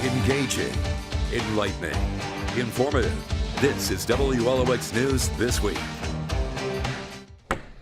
Engaging, enlightening, informative. This is WLOX News This Week.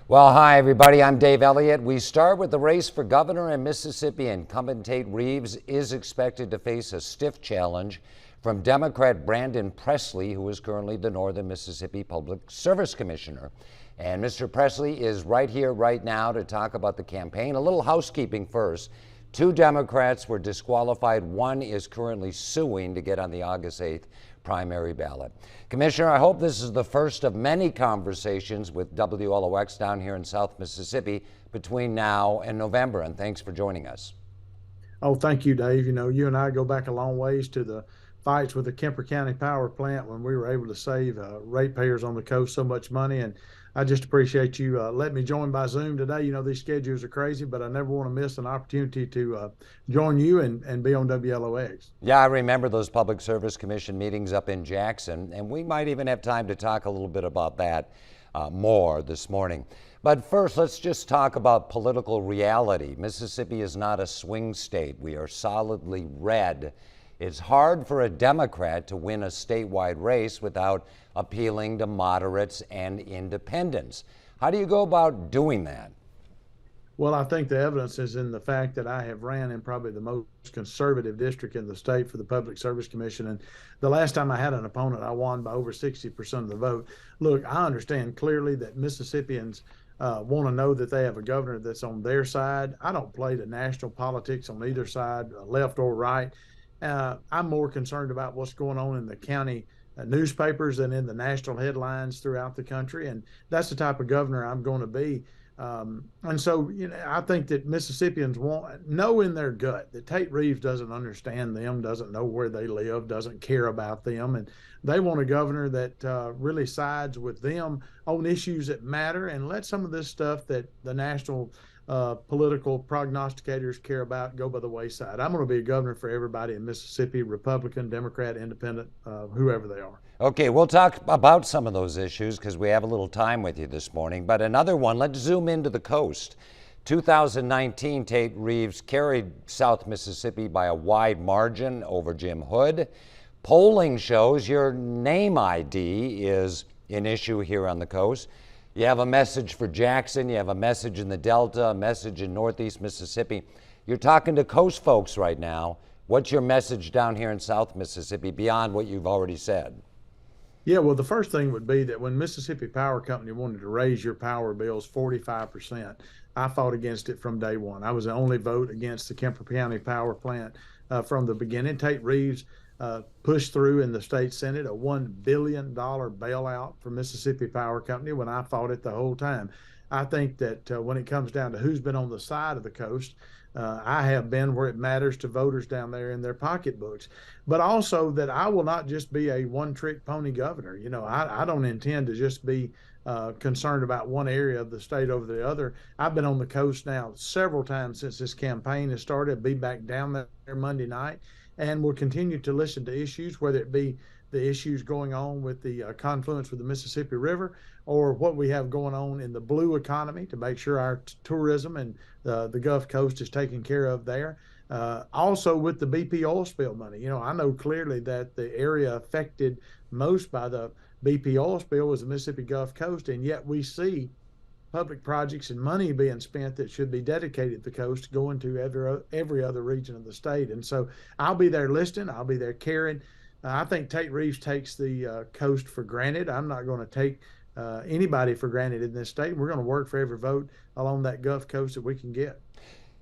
Well, hi, everybody. I'm Dave Elliott. We start with the race for governor in Mississippi. Incumbent Tate Reeves is expected to face a stiff challenge from Democrat Brandon Presley, who is currently the Northern Mississippi Public Service Commissioner. And Mr. Presley is right here, right now, to talk about the campaign. A little housekeeping first. 2 Democrats were disqualified. 1 is currently suing to get on the August 8th primary ballot. Commissioner, I hope this is the first of many conversations with WLOX down here in South Mississippi between now and November, and thanks for joining us. Oh, thank you, Dave. You know, you and I go back a long ways to the fights with the Kemper County Power Plant when we were able to save ratepayers on the coast so much money. And I just appreciate you letting me join by Zoom today. You know, these schedules are crazy, but I never want to miss an opportunity to join you and be on WLOX. Yeah, I remember those Public Service Commission meetings up in Jackson, and we might even have time to talk a little bit about that more this morning. But first, let's just talk about political reality. Mississippi is not a swing state. We are solidly red. It's hard for a Democrat to win a statewide race without appealing to moderates and independents. How do you go about doing that? Well, I think the evidence is in the fact that I have ran in probably the most conservative district in the state for the Public Service Commission. And the last time I had an opponent, I won by over 60% of the vote. Look, I understand clearly that Mississippians want to know that they have a governor that's on their side. I don't play the national politics on either side, left or right. I'm more concerned about what's going on in the county newspapers than in the national headlines throughout the country. And that's the type of governor I'm going to be. And so, you know, I think that Mississippians know in their gut that Tate Reeves doesn't understand them, doesn't know where they live, doesn't care about them. And they want a governor that really sides with them on issues that matter and let some of this stuff that the national political prognosticators care about go by the wayside. I'm going to be a governor for everybody in Mississippi, Republican, Democrat, Independent, whoever they are. Okay, we'll talk about some of those issues because we have a little time with you this morning. But another one, let's zoom into the coast. 2019, Tate Reeves carried South Mississippi by a wide margin over Jim Hood. Polling shows your name ID is an issue here on the coast. You have a message for Jackson, you have a message in the Delta, a message in Northeast Mississippi. You're talking to coast folks right now. What's your message down here in South Mississippi beyond what you've already said? Yeah, well, the first thing would be that when Mississippi Power Company wanted to raise your power bills 45%, I fought against it from day one. I was the only vote against the Kemper County Power Plant from the beginning. Tate Reeves pushed through in the state Senate a $1 billion bailout for Mississippi Power Company when I fought it the whole time. I think that when it comes down to who's been on the side of the coast, I have been where it matters to voters down there in their pocketbooks, but also that I will not just be a one-trick pony governor. You know, I don't intend to just be concerned about one area of the state over the other. I've been on the coast now several times since this campaign has started. I'll be back down there Monday night. And we'll continue to listen to issues, whether it be the issues going on with the confluence with the Mississippi River or what we have going on in the blue economy to make sure our tourism and the Gulf Coast is taken care of there. Also with the BP oil spill money. You know, I know clearly that the area affected most by the BP oil spill was the Mississippi Gulf Coast, and yet we see public projects and money being spent that should be dedicated to the coast going to every other region of the state. And so I'll be there listening. I'll be there caring. I think Tate Reeves takes the coast for granted. I'm not going to take anybody for granted in this state. We're going to work for every vote along that Gulf Coast that we can get.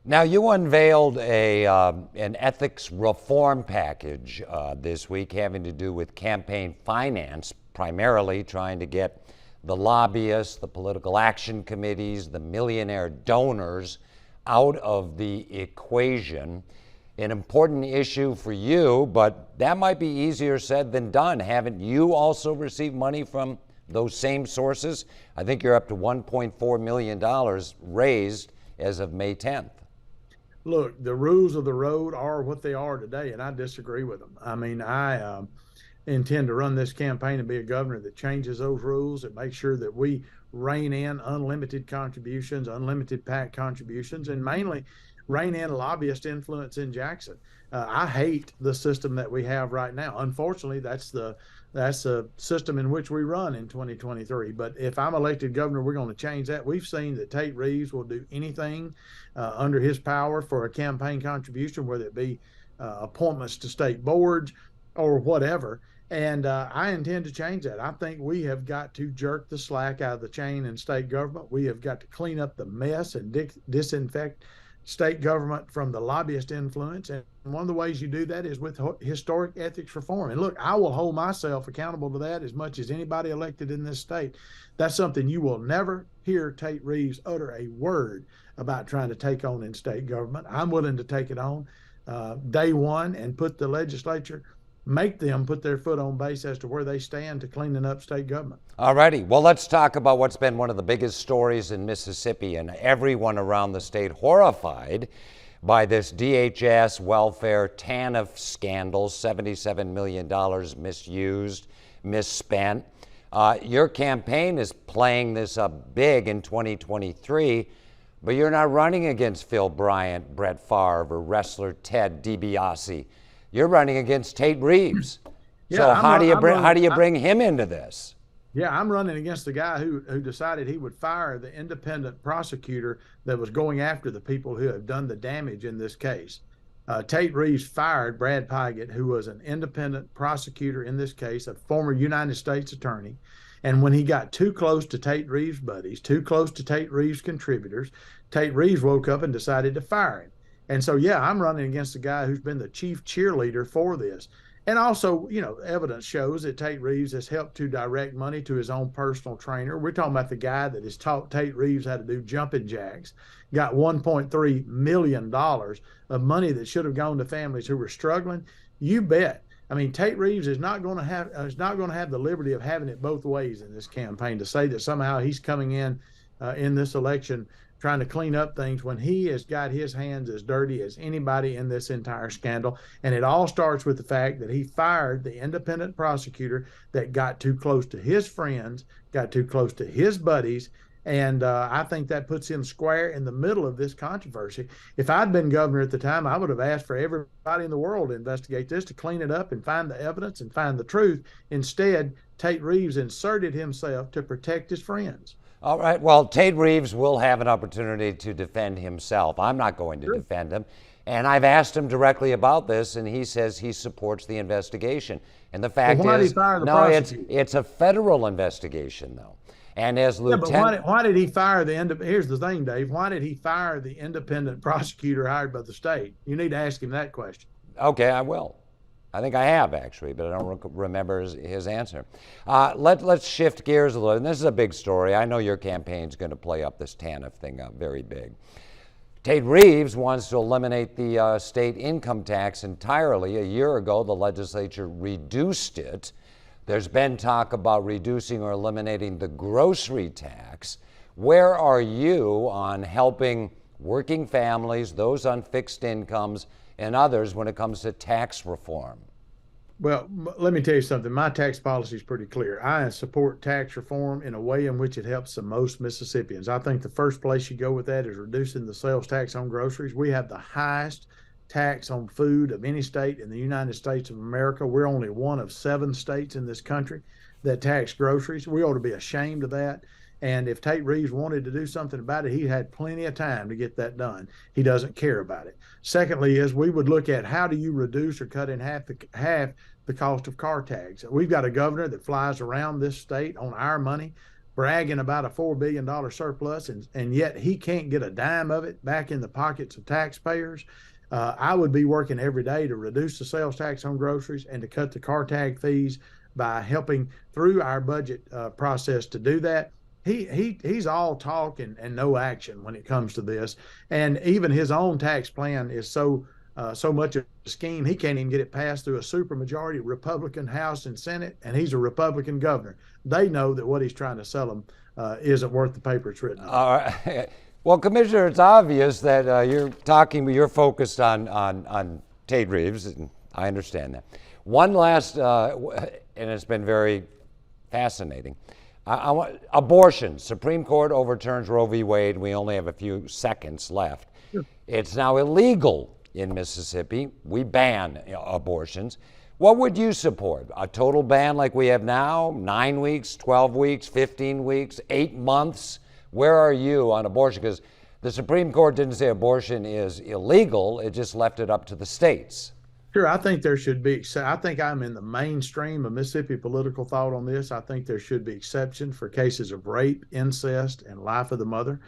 Now, you unveiled an ethics reform package this week having to do with campaign finance, primarily trying to get the lobbyists, the political action committees, the millionaire donors out of the equation. An important issue for you, but that might be easier said than done. Haven't you also received money from those same sources? I think you're up to $1.4 million raised as of May 10th. Look, the rules of the road are what they are today, and I disagree with them. I mean, I intend to run this campaign and be a governor that changes those rules and make sure that we rein in unlimited contributions, unlimited PAC contributions, and mainly rein in lobbyist influence in Jackson. I hate the system that we have right now. Unfortunately, that's the system in which we run in 2023. But if I'm elected governor, we're going to change that. We've seen that Tate Reeves will do anything under his power for a campaign contribution, whether it be appointments to state boards or whatever. And I intend to change that. I think we have got to jerk the slack out of the chain in state government. We have got to clean up the mess and disinfect state government from the lobbyist influence. And one of the ways you do that is with historic ethics reform. And look, I will hold myself accountable to that as much as anybody elected in this state. That's something you will never hear Tate Reeves utter a word about trying to take on in state government. I'm willing to take it on day one and put the legislature, make them put their foot on base as to where they stand to cleaning up state government. All righty. Well, let's talk about what's been one of the biggest stories in Mississippi, and everyone around the state horrified by this DHS welfare TANF scandal, $77 million misused, misspent. Your campaign is playing this up big in 2023, but you're not running against Phil Bryant, Brett Favre, or wrestler Ted DiBiase. You're running against Tate Reeves. So how do you bring him into this? Yeah, I'm running against the guy who decided he would fire the independent prosecutor that was going after the people who have done the damage in this case. Tate Reeves fired Brad Pygott, who was an independent prosecutor in this case, a former United States attorney. And when he got too close to Tate Reeves' buddies, too close to Tate Reeves' contributors, Tate Reeves woke up and decided to fire him. And so, yeah, I'm running against the guy who's been the chief cheerleader for this. And also, you know, evidence shows that Tate Reeves has helped to direct money to his own personal trainer. We're talking about the guy that has taught Tate Reeves how to do jumping jacks, got $1.3 million of money that should have gone to families who were struggling. You bet. I mean, Tate Reeves is not going to have the liberty of having it both ways in this campaign, to say that somehow he's coming in this election trying to clean up things when he has got his hands as dirty as anybody in this entire scandal. And it all starts with the fact that he fired the independent prosecutor that got too close to his friends, got too close to his buddies. And I think that puts him square in the middle of this controversy. If I'd been governor at the time, I would have asked for everybody in the world to investigate this, to clean it up and find the evidence and find the truth. Instead, Tate Reeves inserted himself to protect his friends. All right. Well, Tate Reeves will have an opportunity to defend himself. I'm not going to defend him. And I've asked him directly about this, and he says he supports the investigation. And the fact is, no, it's a federal investigation, though. And as Lieutenant... But why did he fire here's the thing, Dave. Why did he fire the independent prosecutor hired by the state? You need to ask him that question. Okay, I will. I think I have, actually, but I don't remember his answer. Let's shift gears a little. And this is a big story. I know your campaign's going to play up this TANF thing up very big. Tate Reeves wants to eliminate the state income tax entirely. A year ago, the legislature reduced it. There's been talk about reducing or eliminating the grocery tax. Where are you on helping working families, those on fixed incomes, and others when it comes to tax reform? Well, let me tell you something. My tax policy is pretty clear. I support tax reform in a way in which it helps the most Mississippians. I think the first place you go with that is reducing the sales tax on groceries. We have the highest tax on food of any state in the United States of America. We're only one of 7 states in this country that tax groceries. We ought to be ashamed of that. And if Tate Reeves wanted to do something about it, he had plenty of time to get that done. He doesn't care about it. Secondly, is we would look at how do you reduce or cut in half the cost of car tags. We've got a governor that flies around this state on our money, bragging about a $4 billion surplus, and yet he can't get a dime of it back in the pockets of taxpayers. I would be working every day to reduce the sales tax on groceries and to cut the car tag fees by helping through our budget process to do that. He's all talk and no action when it comes to this. And even his own tax plan is so much of a scheme, he can't even get it passed through a supermajority Republican House and Senate, and he's a Republican governor. They know that what he's trying to sell them isn't worth the paper it's written on. All right. Well, Commissioner, it's obvious that you're focused on Tate Reeves, and I understand that. One last, and it's been very fascinating. I want abortion. Supreme Court overturns Roe v. Wade. We only have a few seconds left. Sure. It's now illegal in Mississippi. We ban abortions. What would you support? A total ban like we have now? 9 weeks, 12 weeks, 15 weeks, 8 months? Where are you on abortion? Because the Supreme Court didn't say abortion is illegal. It just left it up to the states. Sure, I think there should be. I think I'm in the mainstream of Mississippi political thought on this. I think there should be exceptions for cases of rape, incest, and life of the mother.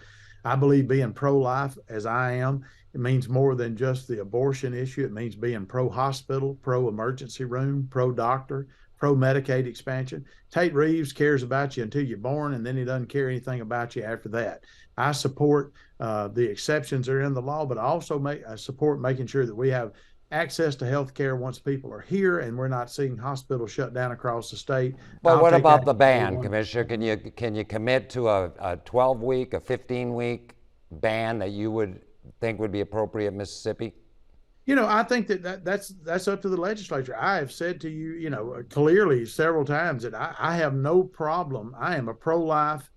I believe being pro-life, as I am, it means more than just the abortion issue. It means being pro-hospital, pro-emergency room, pro-doctor, pro-Medicaid expansion. Tate Reeves cares about you until you're born, and then he doesn't care anything about you after that. I support the exceptions that are in the law, but I also support making sure that we have access to health care once people are here and we're not seeing hospitals shut down across the state. But what about the ban, Commissioner? Can you commit to a 12-week, a 15-week ban that you would think would be appropriate in Mississippi? You know, I think that's up to the legislature. I have said to you, you know, clearly several times that I have no problem. I am a pro-life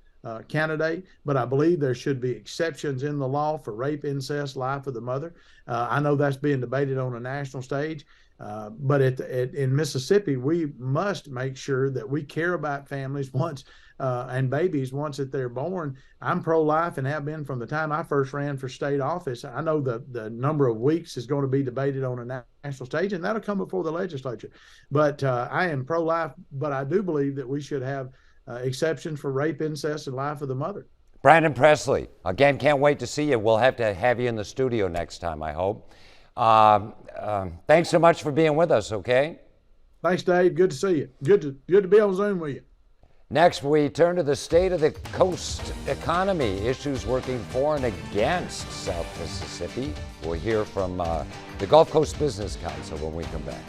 candidate, but I believe there should be exceptions in the law for rape, incest, life of the mother. I know that's being debated on a national stage, but in Mississippi, we must make sure that we care about families once and babies once that they're born. I'm pro-life and have been from the time I first ran for state office. I know the number of weeks is going to be debated on a national stage, and that'll come before the legislature. But I am pro-life, but I do believe that we should have exceptions for rape, incest, and life of the mother. Brandon Presley, again, can't wait to see you. We'll have to have you in the studio next time, I hope. Thanks so much for being with us, okay? Thanks, Dave. Good to see you. Good to be on Zoom with you. Next, we turn to the state of the coast economy, issues working for and against South Mississippi. We'll hear from the Gulf Coast Business Council when we come back.